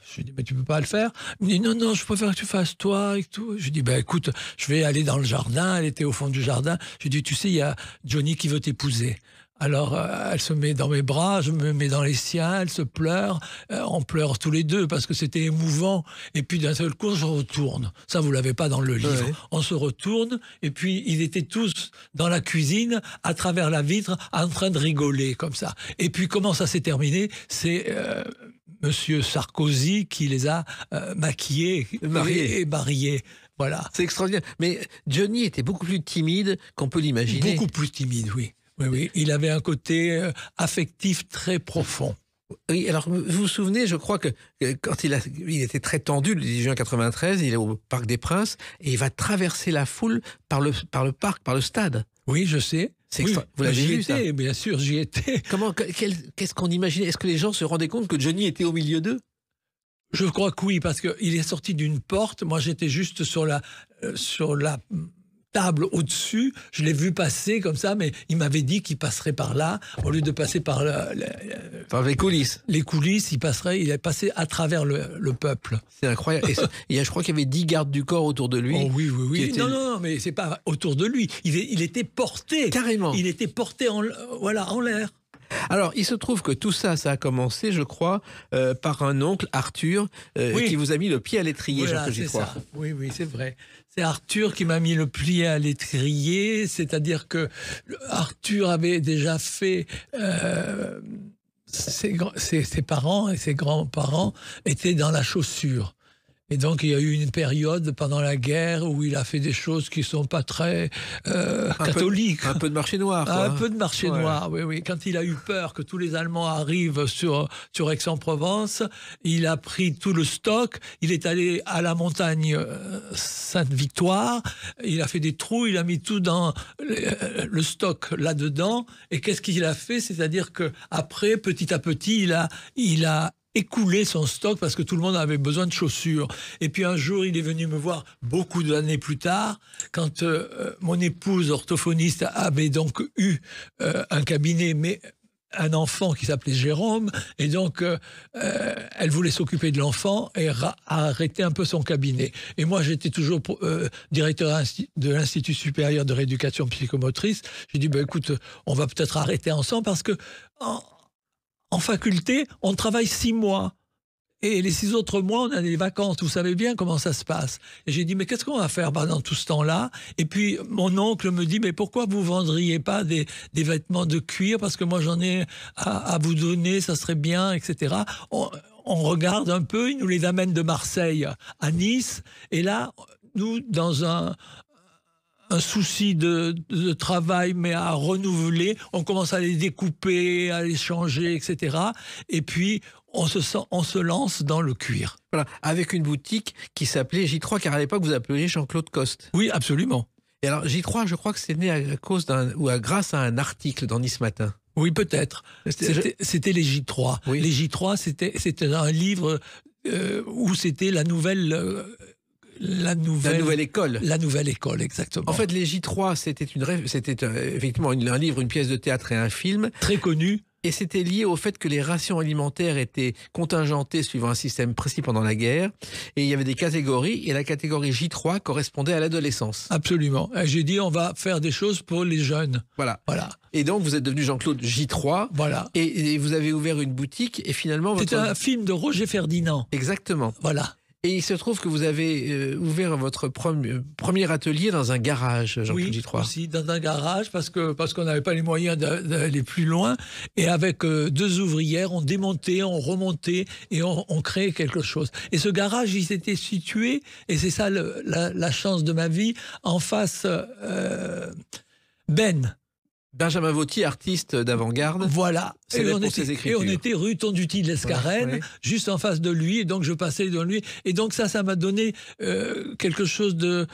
Je lui dis, mais tu peux pas le faire. Il me dit, non, je préfère que tu fasses toi et tout. Je lui dis, écoute, je vais aller dans le jardin. Elle était au fond du jardin. Je lui dis, tu sais, il y a Johnny qui veut t'épouser. Alors, elle se met dans mes bras, je me mets dans les siens, elle se pleure. On pleure tous les deux parce que c'était émouvant. Et puis, d'un seul coup, on se retourne. Ça, vous l'avez pas dans le livre. Ouais. On se retourne, et puis, ils étaient tous dans la cuisine, à travers la vitre, en train de rigoler, comme ça. Et puis, comment ça s'est terminé? C'est Monsieur Sarkozy qui les a maquillés et mariés. Voilà. C'est extraordinaire. Mais Johnny était beaucoup plus timide qu'on peut l'imaginer. Beaucoup plus timide, oui. Oui, il avait un côté affectif très profond. Oui, alors vous vous souvenez, je crois que quand il était très tendu le 10 juin 93, il est au Parc des Princes et il va traverser la foule par le parc, par le stade. Oui, je sais. Oui, vous l'avez vu, ça? Bien sûr, j'y étais. Qu'est-ce qu'on imaginait? Est-ce que les gens se rendaient compte que Johnny était au milieu d'eux? Je crois que oui, parce qu'il est sorti d'une porte. Moi, j'étais juste sur la table au-dessus, je l'ai vu passer comme ça, mais il m'avait dit qu'il passerait par là, au lieu de passer par les coulisses. Les coulisses, il est passé à travers le peuple. C'est incroyable. Et je crois qu'il y avait 10 gardes du corps autour de lui. Oh oui. Non, mais c'est pas autour de lui. Il était porté. Carrément. Il était porté en l'air. Alors, il se trouve que tout ça, ça a commencé, je crois, par un oncle, Arthur, qui vous a mis le pied à l'étrier, voilà, Jean-Claude Gitroix. Oui, c'est vrai. C'est Arthur qui m'a mis le pied à l'étrier, c'est-à-dire que Arthur avait déjà fait... ses parents et ses grands-parents étaient dans la chaussure. Et donc, il y a eu une période pendant la guerre où il a fait des choses qui ne sont pas très catholiques. Un peu de marché noir, quoi. Un peu de marché noir, oui. Quand il a eu peur que tous les Allemands arrivent sur Aix-en-Provence, il a pris tout le stock, il est allé à la montagne Sainte-Victoire, il a fait des trous, il a mis tout dans le stock là-dedans. Et qu'est-ce qu'il a fait? C'est-à-dire qu'après, petit à petit, il a écoulé son stock parce que tout le monde avait besoin de chaussures. Et puis un jour, il est venu me voir beaucoup d'années plus tard, quand mon épouse orthophoniste avait donc eu un cabinet, mais un enfant qui s'appelait Jérôme, et donc elle voulait s'occuper de l'enfant et a arrêté un peu son cabinet. Et moi, j'étais toujours directeur de l'Institut supérieur de rééducation psychomotrice. J'ai dit, écoute, on va peut-être arrêter ensemble parce que en faculté, on travaille 6 mois. Et les 6 autres mois, on a des vacances. Vous savez bien comment ça se passe. Et j'ai dit, mais qu'est-ce qu'on va faire pendant tout ce temps-là? Et puis, mon oncle me dit, mais pourquoi vous ne vendriez pas des vêtements de cuir? Parce que moi, j'en ai à vous donner, ça serait bien, etc. On regarde un peu, il nous les amène de Marseille à Nice. Et là, nous, dans un souci de travail, mais à renouveler. On commence à les découper, à les changer, etc. Et puis, on se lance dans le cuir. Voilà, avec une boutique qui s'appelait J3, car à l'époque, vous appeliez Jean-Claude Coste. Oui, absolument. Et alors, J3, je crois que c'est né grâce à un article dans Nice Matin. Oui, peut-être. C'était les J3. Oui. Les J3, c'était un livre où c'était la nouvelle... La nouvelle école. La nouvelle école, exactement. En fait, les J3, c'était effectivement un livre, une pièce de théâtre et un film. Très connu. Et c'était lié au fait que les rations alimentaires étaient contingentées suivant un système précis pendant la guerre. Et il y avait des catégories. Et la catégorie J3 correspondait à l'adolescence. Absolument. J'ai dit, on va faire des choses pour les jeunes. Voilà. Et donc, vous êtes devenu Jean-Claude J3. Voilà. Et vous avez ouvert une boutique. Et finalement... C'était un film de Roger Ferdinand. Exactement. Voilà. Et il se trouve que vous avez ouvert votre premier atelier dans un garage, Jean-Claude J3. Oui, aussi dans un garage, parce qu'on n'avait pas les moyens d'aller plus loin. Et avec 2 ouvrières, on démontait, on remontait et on créait quelque chose. Et ce garage, il s'était situé, et c'est ça la chance de ma vie, en face Ben. Benjamin Vautier, artiste d'avant-garde. Voilà. Célèbre on pour ses était, et on écritures. était rue Tonduti de l'Escarène, Ouais. juste en face de lui. Et donc, je passais devant lui. Et donc, ça m'a donné quelque chose de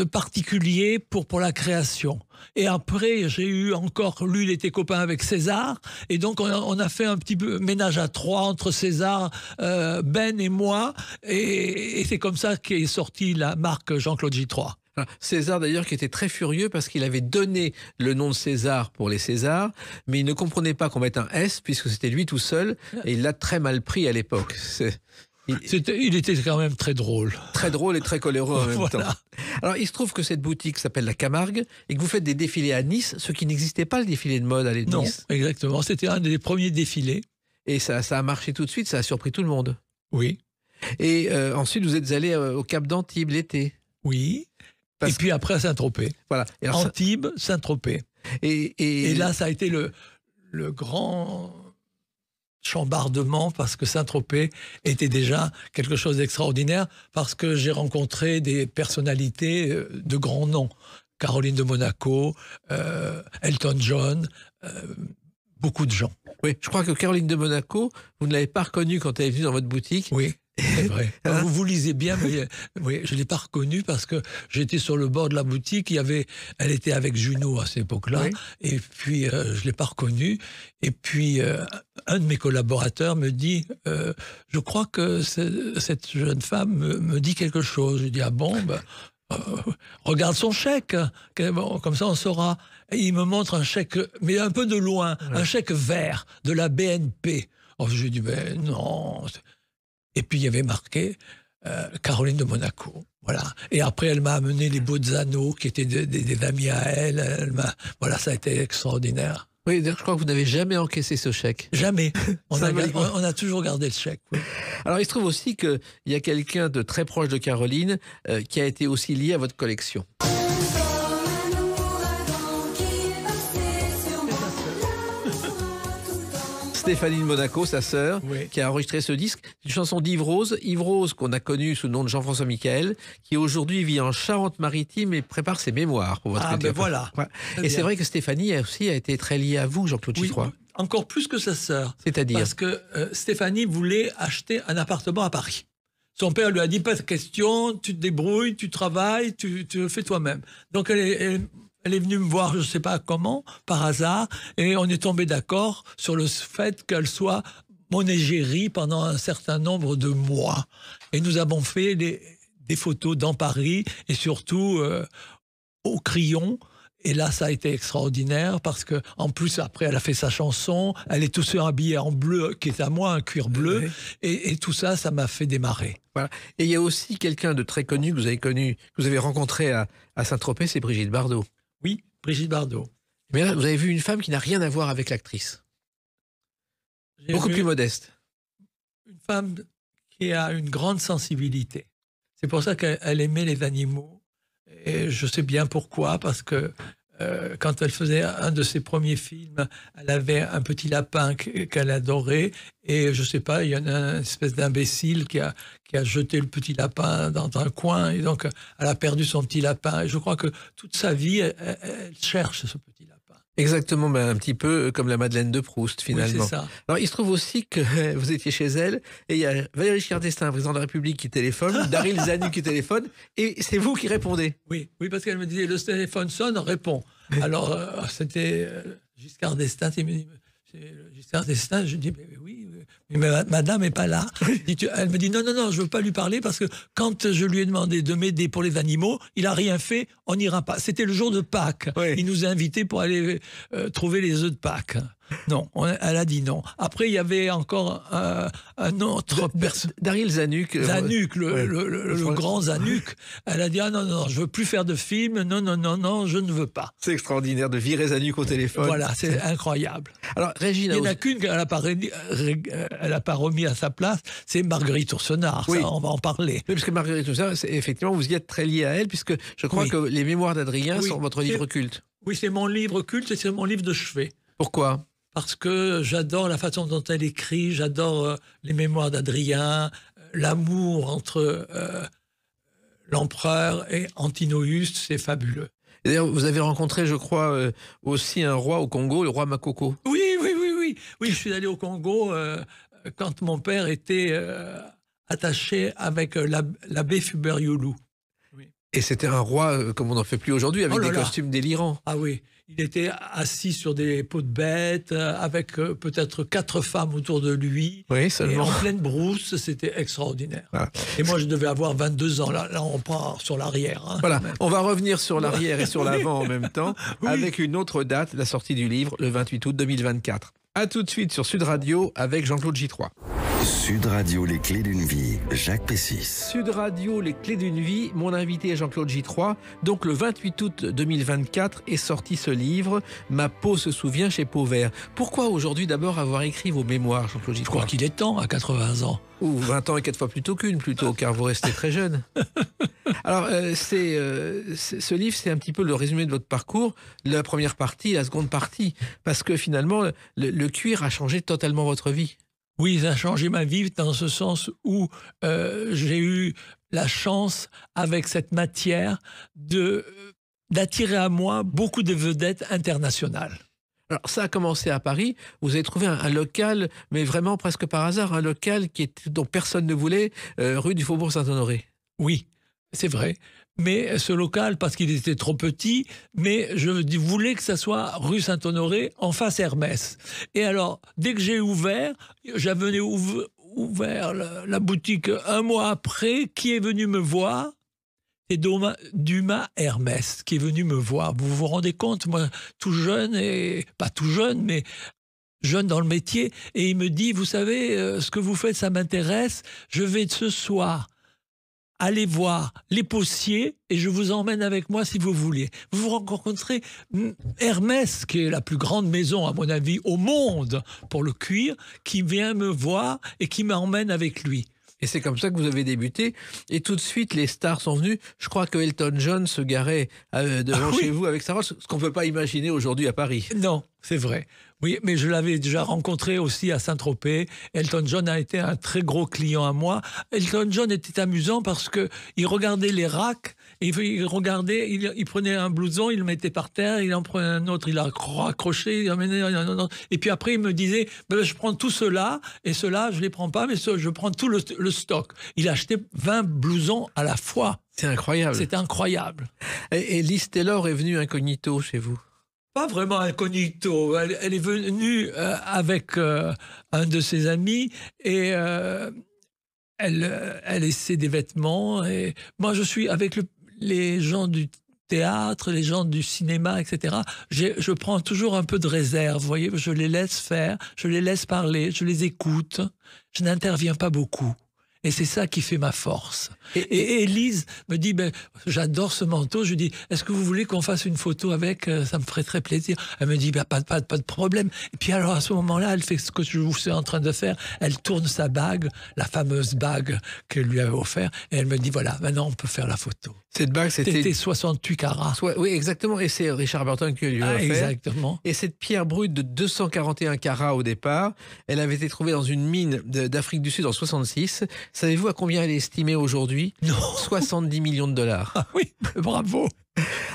particulier pour la création. Et après, j'ai eu encore... Lui, il était copain avec César. Et donc, on a fait un petit peu ménage à trois entre César, Ben et moi. Et c'est comme ça qu'est sortie la marque Jean-Claude J3. Alors, César d'ailleurs qui était très furieux parce qu'il avait donné le nom de César pour les Césars, mais il ne comprenait pas qu'on mette un S puisque c'était lui tout seul et il l'a très mal pris à l'époque. Il était quand même très drôle. Très drôle et très coléreux en même Voilà. temps. Alors il se trouve que cette boutique s'appelle La Camargue et que vous faites des défilés à Nice, ce qui n'existait pas le défilé de mode à Non, Nice. exactement. C'était un des premiers défilés. Et ça a marché tout de suite, ça a surpris tout le monde. Oui. Et ensuite vous êtes allé au Cap d'Antibes l'été. Oui. Parce Et puis après Saint-Tropez. Voilà. Et, alors, Antibes, Saint-Tropez. Et là, ça a été le grand chambardement parce que Saint-Tropez était déjà quelque chose d'extraordinaire parce que j'ai rencontré des personnalités de grands noms. Caroline de Monaco, Elton John, beaucoup de gens. oui, je crois que Caroline de Monaco, vous ne l'avez pas reconnue quand elle est venue dans votre boutique. Oui, c'est vrai. Hein? Vous lisez bien, mais oui, je ne l'ai pas reconnue parce que j'étais sur le bord de la boutique. Elle était avec Junot à cette époque-là. Oui. Et puis, je ne l'ai pas reconnue. Et puis, un de mes collaborateurs me dit je crois que cette jeune femme me dit quelque chose. Je dis ah bon regarde son chèque. Bon, comme ça, on saura. Et il me montre un chèque, mais un peu de loin, un chèque vert de la BNP. Oh, je lui dis ben non. Et puis il y avait marqué Caroline de Monaco. Voilà. Et après, elle m'a amené les Bozzano, qui étaient des amis à elle. Voilà, ça a été extraordinaire. Oui, d'ailleurs, je crois que vous n'avez jamais encaissé ce chèque. Jamais. On Symboliquement. a toujours gardé le chèque. Oui. Alors, il se trouve aussi qu'il y a quelqu'un de très proche de Caroline qui a été aussi lié à votre collection. Stéphanie de Monaco, sa sœur, Oui. qui a enregistré ce disque. C'est une chanson d'Yves Rose. Yves Rose, qu'on a connu sous le nom de Jean-François Michael, qui aujourd'hui vit en Charente-Maritime et prépare ses mémoires pour votre Ah, ben école. voilà. Ouais. Très Et c'est bien. vrai que Stéphanie aussi a été très liée à vous, Jean-Claude Oui, J3. encore plus que sa sœur. C'est-à-dire Parce que Stéphanie voulait acheter un appartement à Paris. Son père lui a dit pas de question, tu te débrouilles, tu travailles, tu le fais toi-même. Donc elle est venue me voir, je ne sais pas comment, par hasard, et on est tombé d'accord sur le fait qu'elle soit mon égérie pendant un certain nombre de mois. Et nous avons fait des photos dans Paris et surtout au Crillon. Et là, ça a été extraordinaire parce que, en plus, après, elle a fait sa chanson. Elle est tous habillée en bleu, qui est à moi, un cuir bleu. Oui. Et tout ça, ça m'a fait démarrer. Voilà. Et il y a aussi quelqu'un de très connu que vous avez rencontré à Saint-Tropez, c'est Brigitte Bardot. Oui, Brigitte Bardot. Mais là, vous avez vu une femme qui n'a rien à voir avec l'actrice. J'ai Beaucoup vu plus modeste. une femme qui a une grande sensibilité. C'est pour ça qu'elle aimait les animaux. Et je sais bien pourquoi, parce que quand elle faisait un de ses premiers films, elle avait un petit lapin qu'elle adorait. Et je sais pas, il y en a une espèce d'imbécile qui a jeté le petit lapin dans un coin. Et donc, elle a perdu son petit lapin. Et je crois que toute sa vie, elle cherche ce petit lapin. Exactement, un petit peu comme la Madeleine de Proust, finalement. Oui, c'est ça. Alors, il se trouve aussi que vous étiez chez elle, et il y a Valéry Giscard d'Estaing, président de la République, qui téléphone, Daryl Zanuck qui téléphone, et c'est vous qui répondez. Oui, parce qu'elle me disait, le téléphone sonne, réponds. Alors, c'était Giscard d'Estaing. Giscard d'Estaing, je dis, mais oui, mais madame n'est pas là. Elle me dit, non, je ne veux pas lui parler parce que quand je lui ai demandé de m'aider pour les animaux, il n'a rien fait, on n'ira pas. C'était le jour de Pâques. Oui. Il nous a invités pour aller trouver les œufs de Pâques. Non, elle a dit non. Après, il y avait encore un autre personne. Daryl Zanuck. Zanuck, ouais. le grand Zanuck. Elle a dit ah non, je veux plus faire de film. Non, je ne veux pas. C'est extraordinaire de virer Zanuck au téléphone. Voilà, c'est incroyable. Alors, Régine. Il n'y en a qu'une qu'elle n'a pas remis à sa place, c'est Marguerite Yourcenar. Oui. Ça, on va en parler. Oui, parce que Marguerite Yourcenar, effectivement, vous y êtes très lié à elle, puisque je crois Oui. que les Mémoires d'Adrien Oui. sont votre livre culte. Oui, c'est mon livre culte et c'est mon livre de chevet. Pourquoi ? Parce que j'adore la façon dont elle écrit, j'adore les Mémoires d'Adrien, l'amour entre l'empereur et Antinoüs, c'est fabuleux. Et d'ailleurs, vous avez rencontré, je crois, aussi un roi au Congo, le roi Makoko. Oui, je suis allé au Congo quand mon père était attaché avec l'abbé Fubert-Youlou. Et c'était un roi comme on n'en fait plus aujourd'hui, avec des costumes délirants. Ah oui, il était assis sur des peaux de bêtes, avec peut-être 4 femmes autour de lui. Oui, seulement. Et en pleine brousse, c'était extraordinaire. Voilà. Et moi, je devais avoir 22 ans. Là on part sur l'arrière. Hein. Voilà, on va revenir sur l'arrière et sur l'avant en même temps, avec une autre date, la sortie du livre, le 28 août 2024. A tout de suite sur Sud Radio avec Jean-Claude J3. Sud Radio, les clés d'une vie, Jacques Pessis. Sud Radio, les clés d'une vie, mon invité est Jean-Claude J3. Donc le 28 août 2024 est sorti ce livre, Ma peau se souvient chez Pauvert. Pourquoi aujourd'hui d'abord avoir écrit vos mémoires, Jean-Claude J3 ? Je crois qu'il est temps, à 80 ans. Ou 20 ans et 4 fois plus tôt qu'une, plutôt, car vous restez très jeune. Alors, ce livre, c'est un petit peu le résumé de votre parcours, la première partie, la seconde partie, parce que finalement, le cuir a changé totalement votre vie. Oui, ça a changé ma vie dans ce sens où j'ai eu la chance, avec cette matière, d'attirer à moi beaucoup de vedettes internationales. Alors ça a commencé à Paris, vous avez trouvé un local, mais vraiment presque par hasard, un local dont personne ne voulait, rue du Faubourg Saint-Honoré. Oui, c'est vrai. Mais ce local, parce qu'il était trop petit, mais je voulais que ça soit rue Saint-Honoré, en face Hermès. Et alors, dès que j'ai ouvert, j'avais ouvert la boutique un mois après, qui est venu me voir ? C'est Dumas Hermès qui est venu me voir. Vous vous rendez compte, moi, tout jeune, et pas tout jeune, mais jeune dans le métier, et il me dit, vous savez, ce que vous faites, ça m'intéresse, je vais ce soir aller voir les Possiers et je vous emmène avec moi si vous voulez. Vous rencontrez Hermès, qui est la plus grande maison, à mon avis, au monde pour le cuir, qui vient me voir et qui m'emmène avec lui. Et c'est comme ça que vous avez débuté. Et tout de suite, les stars sont venues. Je crois que Elton John se garait devant chez vous avec sa robe, ce qu'on ne peut pas imaginer aujourd'hui à Paris. Non, c'est vrai. Oui, mais je l'avais déjà rencontré aussi à Saint-Tropez. Elton John a été un très gros client à moi. Elton John était amusant parce qu'il regardait les racks, et il regardait, il prenait un blouson, il le mettait par terre, il en prenait un autre, il l'a raccroché, il emmenait un autre. Et puis après, il me disait, je prends tout cela, et cela, je ne les prends pas, mais je prends tout le stock. Il achetait 20 blousons à la fois. C'est incroyable. C'est incroyable. Et Liz Taylor est venue incognito chez vous? Pas vraiment incognito. Elle est venue avec un de ses amis et elle essaie des vêtements. Et moi, je suis avec les gens du théâtre, les gens du cinéma, etc. Je prends toujours un peu de réserve. Vous voyez, je les laisse faire, je les laisse parler, je les écoute. Je n'interviens pas beaucoup. Et c'est ça qui fait ma force. Et Élise me dit, j'adore ce manteau. Je lui dis, est-ce que vous voulez qu'on fasse une photo avec? Ça me ferait très plaisir. Elle me dit, pas de problème. Et puis alors, à ce moment-là, elle fait ce que je vous suis en train de faire. Elle tourne sa bague, la fameuse bague qu'elle lui avait offerte. Et elle me dit, voilà, maintenant, on peut faire la photo. Cette bague, c'était 68 carats. Oui, exactement. Et c'est Richard Burton qui lui a offert. Exactement. Et cette pierre brute de 241 carats au départ, elle avait été trouvée dans une mine d'Afrique du Sud en 66. Savez-vous à combien elle est estimée aujourd'hui? Non. 70 millions de dollars. Ah oui, bravo.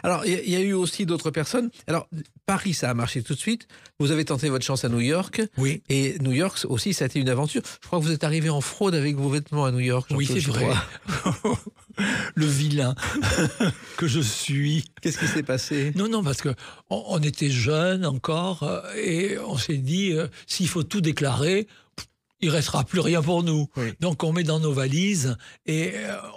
Alors, il y a eu aussi d'autres personnes. Alors, Paris, ça a marché tout de suite. Vous avez tenté votre chance à New York. Oui. Et New York aussi, ça a été une aventure. Je crois que vous êtes arrivé en fraude avec vos vêtements à New York. Oui, c'est vrai. Le vilain que je suis. Qu'est-ce qui s'est passé? Non, parce que on était jeunes encore et on s'est dit, s'il faut tout déclarer, il restera plus rien pour nous. Oui. Donc on met dans nos valises et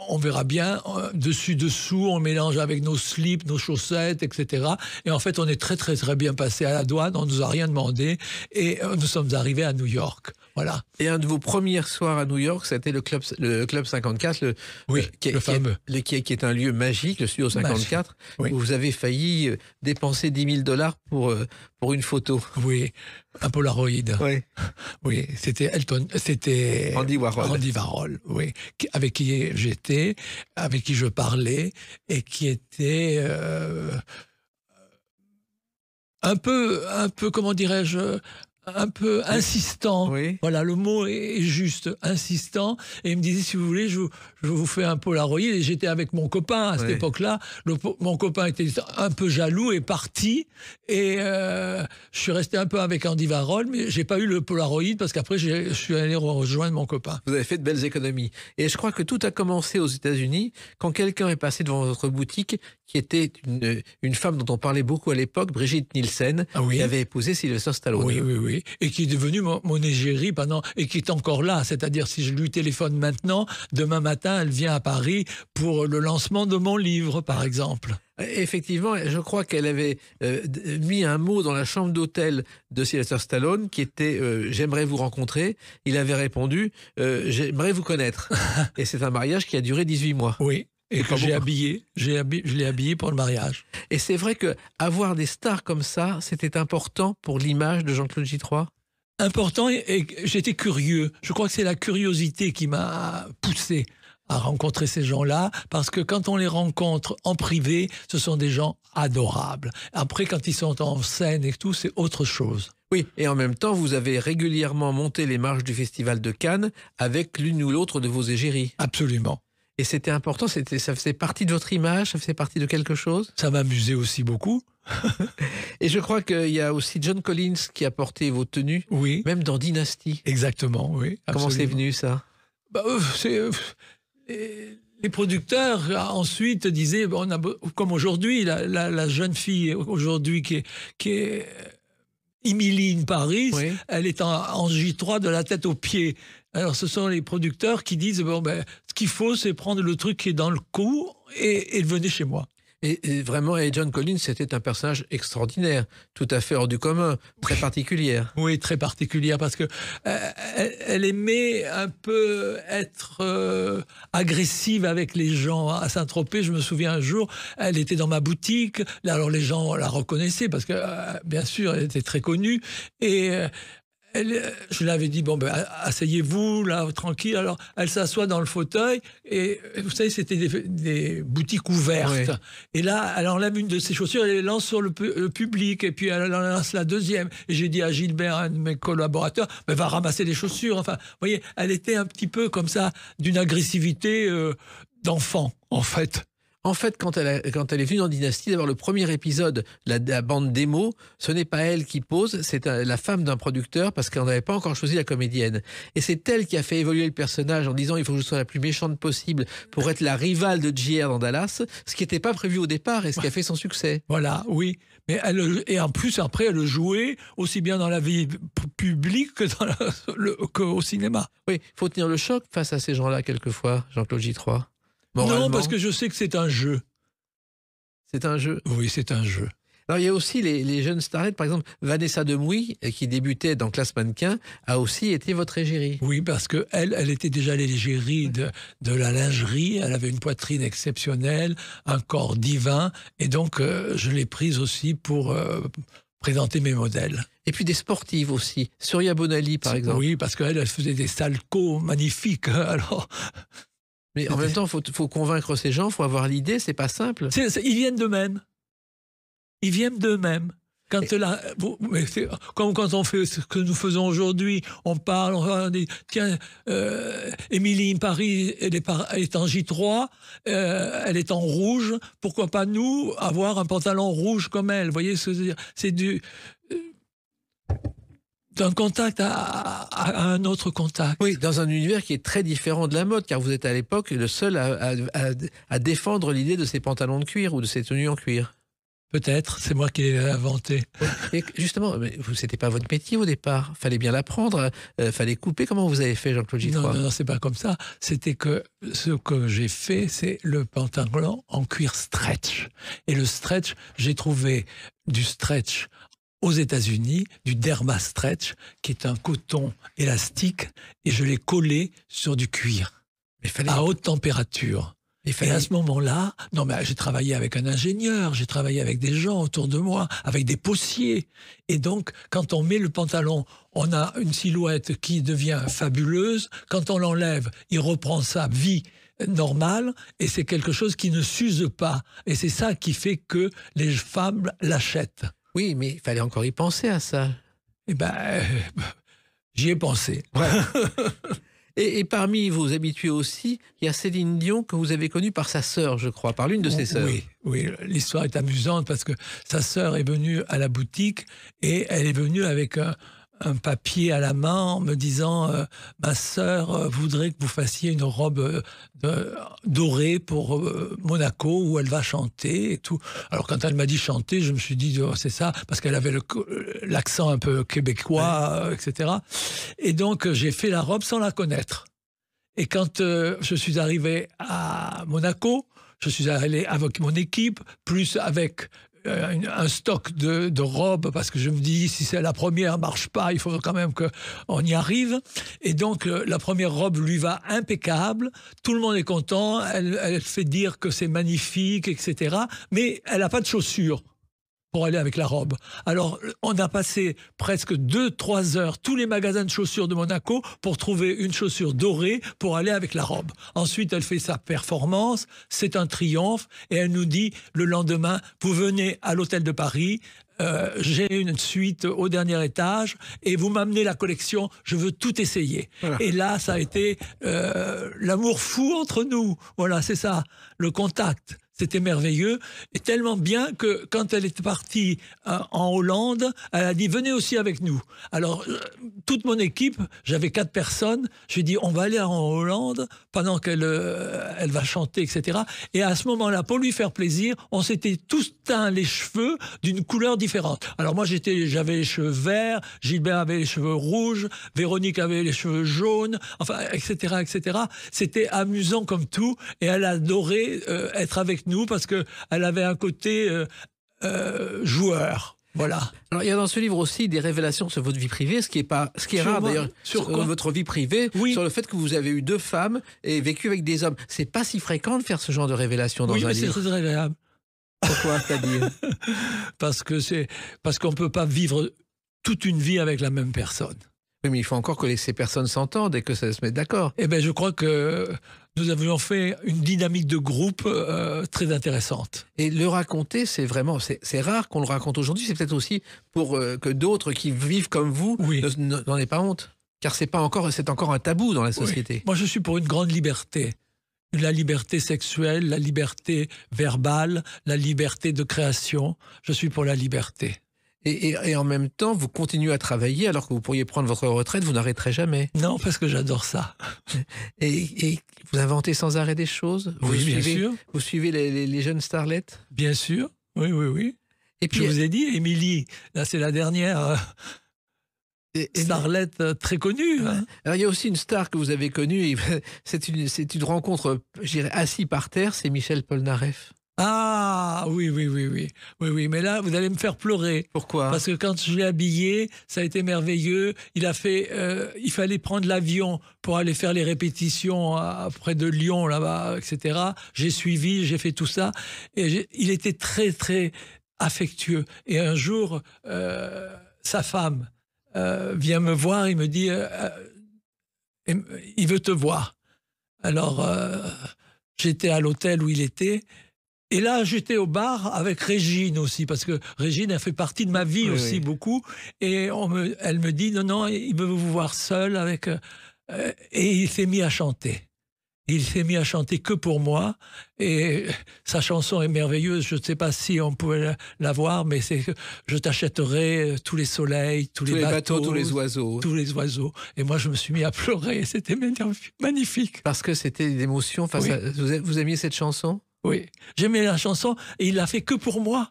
on verra bien dessus-dessous, on mélange avec nos slips, nos chaussettes, etc. Et en fait, on est très très très bien passé à la douane, on nous a rien demandé et nous sommes arrivés à New York. Voilà. Et un de vos premiers soirs à New York, c'était le club 54, le fameux. Qui est un lieu magique, le Studio 54, oui. Où vous avez failli dépenser $10 000 pour une photo. Oui, un Polaroid. Oui, oui, c'était Andy Warhol, oui, avec qui j'étais, avec qui je parlais et qui était un peu, comment dirais-je, un peu insistant. Oui. Voilà, le mot est juste, insistant. Et il me disait, si vous voulez, je vous fais un Polaroid. Et j'étais avec mon copain à cette Oui. époque-là. Mon copain était un peu jaloux et parti. Et je suis resté un peu avec Andy Warhol, mais j'ai pas eu le Polaroid parce qu'après, je suis allé rejoindre mon copain. Vous avez fait de belles économies. Et je crois que tout a commencé aux États-Unis quand quelqu'un est passé devant votre boutique, qui était une femme dont on parlait beaucoup à l'époque, Brigitte Nielsen, Ah oui. qui avait épousé Sylvester Stallone. Oui, oui, oui. Et qui est devenu mon égérie pendant, et qui est encore là. C'est-à-dire, si je lui téléphone maintenant, demain matin, elle vient à Paris pour le lancement de mon livre, par exemple. Effectivement, je crois qu'elle avait mis un mot dans la chambre d'hôtel de Sylvester Stallone qui était j'aimerais vous rencontrer. Il avait répondu j'aimerais vous connaître. Et c'est un mariage qui a duré 18 mois. Oui. Et que j'ai habillé. Je l'ai habillé pour le mariage. Et c'est vrai que avoir des stars comme ça, c'était important pour l'image de Jean-Claude Gitroy. Important, et j'étais curieux. Je crois que c'est la curiosité qui m'a poussé à rencontrer ces gens-là, parce que quand on les rencontre en privé, ce sont des gens adorables. Après, quand ils sont en scène et tout, c'est autre chose. Oui, et en même temps, vous avez régulièrement monté les marches du Festival de Cannes avec l'une ou l'autre de vos égéries. Absolument. Et c'était important, ça faisait partie de votre image, ça faisait partie de quelque chose. Ça m'amusait aussi beaucoup. Et je crois qu'il y a aussi John Collins qui a porté vos tenues, Oui. même dans Dynasty. Exactement, oui. Comment c'est absolument. venu ça? Les producteurs ensuite disaient, comme aujourd'hui, la jeune fille aujourd'hui qui est Emily in Paris, Oui. elle est en J3 de la tête aux pieds. Alors ce sont les producteurs qui disent, ce qu'il faut, c'est prendre le truc qui est dans le cou et venez chez moi. Et vraiment, John Collins, c'était un personnage extraordinaire, tout à fait hors du commun, très particulière. Oui, très particulière, parce que elle aimait un peu être agressive avec les gens. À Saint-Tropez, je me souviens un jour, elle était dans ma boutique. Là, alors les gens la reconnaissaient parce que, bien sûr, elle était très connue. Et je lui avais dit, asseyez-vous, là, tranquille. Alors, elle s'assoit dans le fauteuil. Et vous savez, c'était des boutiques ouvertes. Oui. Et là, elle enlève une de ses chaussures, elle les lance sur le public. Et puis, elle en lance la deuxième. Et j'ai dit à Gilbert, un de mes collaborateurs, va ramasser les chaussures. Enfin, vous voyez, elle était un petit peu comme ça, d'une agressivité d'enfant, en fait. En fait, quand elle est venue dans Dynasty, d'abord le premier épisode, la bande démo, ce n'est pas elle qui pose, c'est la femme d'un producteur parce qu'on n'avait pas encore choisi la comédienne. Et c'est elle qui a fait évoluer le personnage en disant il faut que je sois la plus méchante possible pour être la rivale de JR dans Dallas, ce qui n'était pas prévu au départ et ce qui a fait son succès. Voilà, oui. Mais et en plus, après, elle jouait aussi bien dans la vie publique que qu'au cinéma. Oui, il faut tenir le choc face à ces gens-là quelquefois, Jean-Claude Gitroy. Moralement. Non, parce que je sais que c'est un jeu. C'est un jeu. Oui, c'est un jeu. Alors, il y a aussi les jeunes starlettes. Par exemple, Vanessa Demouy, qui débutait dans Classe Mannequin, a aussi été votre égérie. Oui, parce qu'elle était déjà l'égérie de la lingerie. Elle avait une poitrine exceptionnelle, un corps divin. Et donc, je l'ai prise aussi pour présenter mes modèles. Et puis des sportives aussi. Surya Bonali, par exemple. Oui, parce qu'elle faisait des saltos magnifiques. Alors... Mais en même temps, il faut convaincre ces gens, il faut avoir l'idée, c'est pas simple. Ils viennent d'eux-mêmes. Ils viennent d'eux-mêmes. Comme quand on fait ce que nous faisons aujourd'hui, on parle, on dit, tiens, Émilie Paris, elle est en J3, elle est en rouge, pourquoi pas nous avoir un pantalon rouge comme elle? Vous voyez ce que je veux dire? C'est d'un contact à un autre contact. Oui, dans un univers qui est très différent de la mode, car vous êtes à l'époque le seul à défendre l'idée de ces pantalons de cuir ou de ces tenues en cuir. Peut-être, c'est moi qui l'ai inventé. Et justement, c'était pas votre métier au départ. Fallait bien l'apprendre, fallait couper. Comment vous avez fait, Jean-Claude Gitroy? Non, c'est pas comme ça. C'était que ce que j'ai fait, c'est le pantalon en cuir stretch. Et le stretch, j'ai trouvé du stretch aux États-Unis, du Derma Stretch, qui est un coton élastique, et je l'ai collé sur du cuir, à haute température. Et à ce moment-là, j'ai travaillé avec un ingénieur, j'ai travaillé avec des gens autour de moi, avec des potiers. Et donc, quand on met le pantalon, on a une silhouette qui devient fabuleuse. Quand on l'enlève, il reprend sa vie normale, et c'est quelque chose qui ne s'use pas. Et c'est ça qui fait que les femmes l'achètent. Oui, mais il fallait encore y penser à ça. Eh ben, j'y ai pensé. Ouais. Et parmi vos habitués aussi, il y a Céline Dion que vous avez connue par sa sœur, je crois, par l'une de ses sœurs. Oui, l'histoire est amusante parce que sa sœur est venue à la boutique et elle est venue avec un papier à la main en me disant ma sœur voudrait que vous fassiez une robe dorée pour Monaco où elle va chanter et tout. Alors quand elle m'a dit chanter, je me suis dit oh, c'est ça, parce qu'elle avait l'accent un peu québécois, etc. Et donc j'ai fait la robe sans la connaître. Et quand je suis arrivé à Monaco, je suis allé avec mon équipe, plus avec un stock de robes, parce que je me dis, si c'est la première marche pas, il faut quand même qu'on y arrive. Et donc, la première robe lui va impeccable. Tout le monde est content. Elle fait dire que c'est magnifique, etc. Mais elle n'a pas de chaussures pour aller avec la robe. Alors, on a passé presque 2-3 heures, tous les magasins de chaussures de Monaco, pour trouver une chaussure dorée pour aller avec la robe. Ensuite, elle fait sa performance, c'est un triomphe, et elle nous dit, le lendemain, vous venez à l'hôtel de Paris, j'ai une suite au dernier étage, et vous m'amenez la collection, je veux tout essayer. Voilà. Et là, ça a été l'amour fou entre nous. Voilà, c'est ça, le contact. C'était merveilleux, et tellement bien que quand elle est partie en Hollande, elle a dit « venez aussi avec nous ». Alors, toute mon équipe, j'avais 4 personnes, je lui ai dit « on va aller en Hollande pendant qu'elle elle va chanter, etc. » Et à ce moment-là, pour lui faire plaisir, on s'était tous teint les cheveux d'une couleur différente. Alors moi, j'avais les cheveux verts, Gilbert avait les cheveux rouges, Véronique avait les cheveux jaunes, enfin, etc., etc. C'était amusant comme tout, et elle adorait être avec nous parce qu'elle avait un côté joueur. Voilà. Alors, il y a dans ce livre aussi des révélations sur votre vie privée, ce qui est rare d'ailleurs, sur votre vie privée, sur le fait que vous avez eu 2 femmes et vécu avec des hommes. C'est pas si fréquent de faire ce genre de révélations dans un livre. Oui, mais c'est très agréable. Pourquoi, c'est-à-dire? Parce qu'on peut pas vivre toute une vie avec la même personne. Oui, mais il faut encore que ces personnes s'entendent et que ça se mette d'accord. Eh bien, je crois que nous avions fait une dynamique de groupe très intéressante. Et le raconter, c'est rare qu'on le raconte aujourd'hui. C'est peut-être aussi pour que d'autres qui vivent comme vous n'en aient pas honte. Car c'est encore un tabou dans la société. Oui. Moi, je suis pour une grande liberté. La liberté sexuelle, la liberté verbale, la liberté de création. Je suis pour la liberté. Et en même temps, vous continuez à travailler alors que vous pourriez prendre votre retraite, vous n'arrêterez jamais. Non, parce que j'adore ça. Et vous inventez sans arrêt des choses. Oui, bien sûr. Vous suivez les jeunes starlettes. Bien sûr, oui. Et puis, je vous ai dit, Émilie, là c'est la dernière starlette très connue. Hein. Alors il y a aussi une star que vous avez connue, c'est une rencontre, je dirais, assis par terre, c'est Michel Polnareff. Ah, oui, mais là, vous allez me faire pleurer. Pourquoi? Parce que quand je l'ai habillé, ça a été merveilleux. Il fallait prendre l'avion pour aller faire les répétitions près de Lyon, là-bas, etc. J'ai suivi, j'ai fait tout ça. Et il était très, très affectueux. Et un jour, sa femme vient me voir, il me dit, il veut te voir. Alors, j'étais à l'hôtel où il était. Et là, j'étais au bar avec Régine aussi, parce que Régine a fait partie de ma vie aussi beaucoup. Et elle me dit, non, il veut vous voir seul avec... et il s'est mis à chanter. Il s'est mis à chanter que pour moi. Et sa chanson est merveilleuse. Je ne sais pas si on pouvait la voir, mais c'est que je t'achèterai tous les soleils, tous les bateaux, tous les oiseaux. Tous les oiseaux. Et moi, je me suis mis à pleurer. C'était magnifique. Parce que c'était l'émotion face à... Vous aimiez cette chanson? Oui, j'aimais la chanson et il l'a fait que pour moi.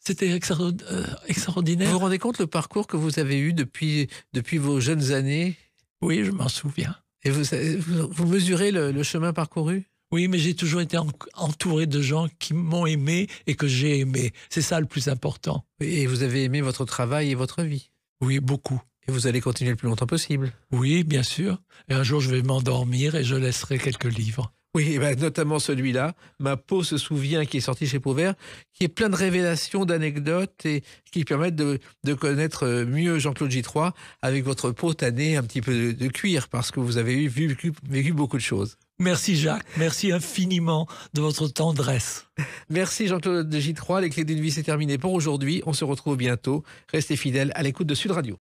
C'était extraordinaire. Vous vous rendez compte le parcours que vous avez eu depuis vos jeunes années? Oui, je m'en souviens. Et vous mesurez le chemin parcouru? Oui, mais j'ai toujours été entouré de gens qui m'ont aimé et que j'ai aimé. C'est ça le plus important. Et vous avez aimé votre travail et votre vie? Oui, beaucoup. Et vous allez continuer le plus longtemps possible? Oui, bien sûr. Et un jour, je vais m'endormir et je laisserai quelques livres. Oui, notamment celui-là, Ma peau se souvient, qui est sorti chez Pauvert, qui est plein de révélations, d'anecdotes et qui permettent de connaître mieux Jean-Claude Gitroy avec votre peau tannée, un petit peu de cuir, parce que vous avez vécu beaucoup de choses. Merci Jacques, merci infiniment de votre tendresse. Merci Jean-Claude J3. Les Clés d'une vie, c'est terminé pour aujourd'hui. On se retrouve bientôt. Restez fidèles à l'écoute de Sud Radio.